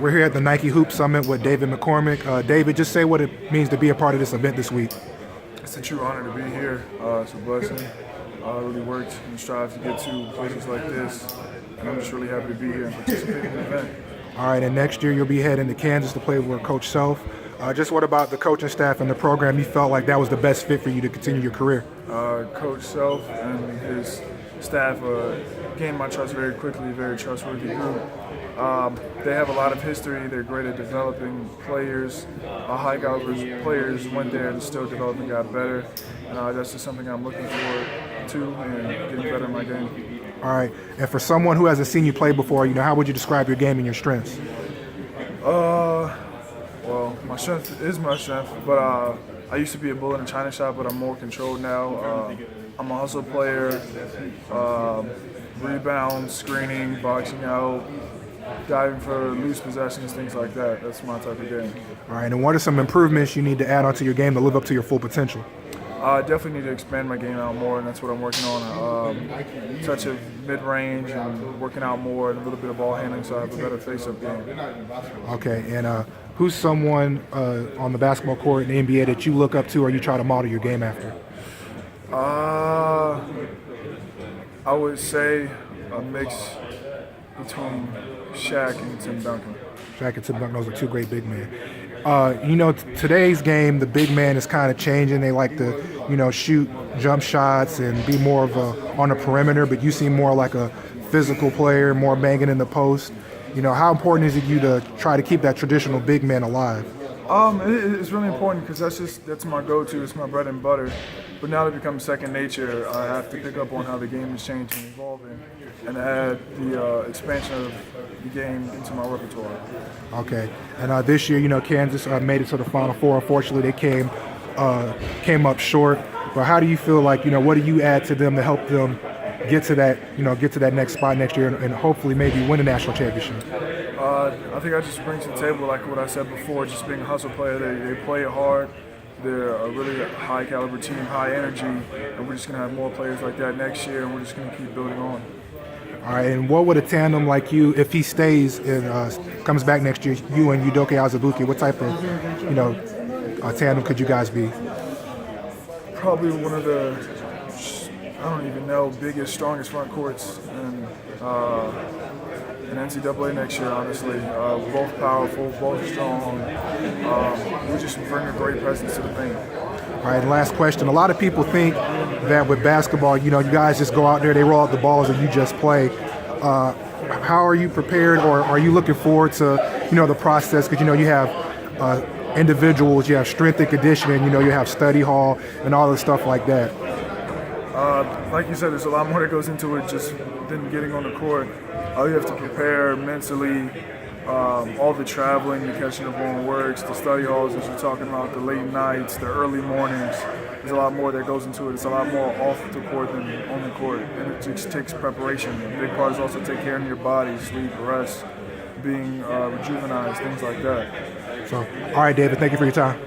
We're here at the Nike Hoop Summit with David McCormack. David, just say what it means to be a part of this event this week. It's a true honor to be here. It's a blessing. I really worked and strived to get to places like this, and I'm just really happy to be here and participate in the event. All right, and next year you'll be heading to Kansas to play with Coach Self. Just what about the coaching staff and the program? You felt like that was the best fit for you to continue your career? Coach Self and his staff gained my trust very quickly, very trustworthy group. They have a lot of history. They're great at developing players. High caliber players went there to still develop and got better. That's just something I'm looking forward to and getting better in my game. All right, and for someone who hasn't seen you play before, how would you describe your game and your strengths? Well, my strength is my strength, but I used to be a bull in a china shop, but I'm more controlled now. I'm a hustle player, rebound, screening, boxing out, diving for loose possessions, things like that. That's my type of game. All right, and what are some improvements you need to add onto your game to live up to your full potential? I definitely need to expand my game out more, and that's what I'm working on. Touch of mid-range and working out more and a little bit of ball handling so I have a better face-up game. Okay, and who's someone on the basketball court in the NBA that you look up to or you try to model your game after? I would say a mix between Shaq and Tim Duncan. Shaq and Tim Duncan, those are two great big men. Today's game, the big man is kind of changing. They like to, shoot jump shots and be more of on the perimeter, but you seem more like a physical player, more banging in the post. How important is it you to try to keep that traditional big man alive? It's really important because that's my go-to. It's my bread and butter. But now that it becomes second nature, I have to pick up on how the game is changing and evolving, and add the expansion of the game into my repertoire. Okay, and this year, Kansas made it to the Final Four. Unfortunately, they came up short. But how do you feel like, what do you add to them to help them get to that next spot next year and hopefully maybe win a national championship? I think I just bring to the table, like what I said before, just being a hustle player. They play hard. They're a really high caliber team, high energy, and we're just going to have more players like that next year, and we're just going to keep building on. All right, and what would a tandem like you, if he stays and comes back next year, you and Udoka Azubuike, what type of tandem could you guys be? Probably one of the, I don't even know, biggest, strongest front courts in NCAA next year, honestly. Both powerful, both strong. We just bring a great presence to the paint. All right, last question. A lot of people think that with basketball, you guys just go out there, they roll out the balls, and you just play. How are you prepared, or are you looking forward to, the process? Because, you have individuals, you have strength and conditioning, you have study hall and all the stuff like that. Like you said, there's a lot more that goes into it just than getting on the court. You have to prepare mentally, all the traveling, the catching up on works, the study halls as you're talking about, the late nights, the early mornings. There's a lot more that goes into it. It's a lot more off the court than on the court, and it just takes preparation. A big part is also take care of your body, sleep, rest, being rejuvenized, things like that. So, all right, David, thank you for your time.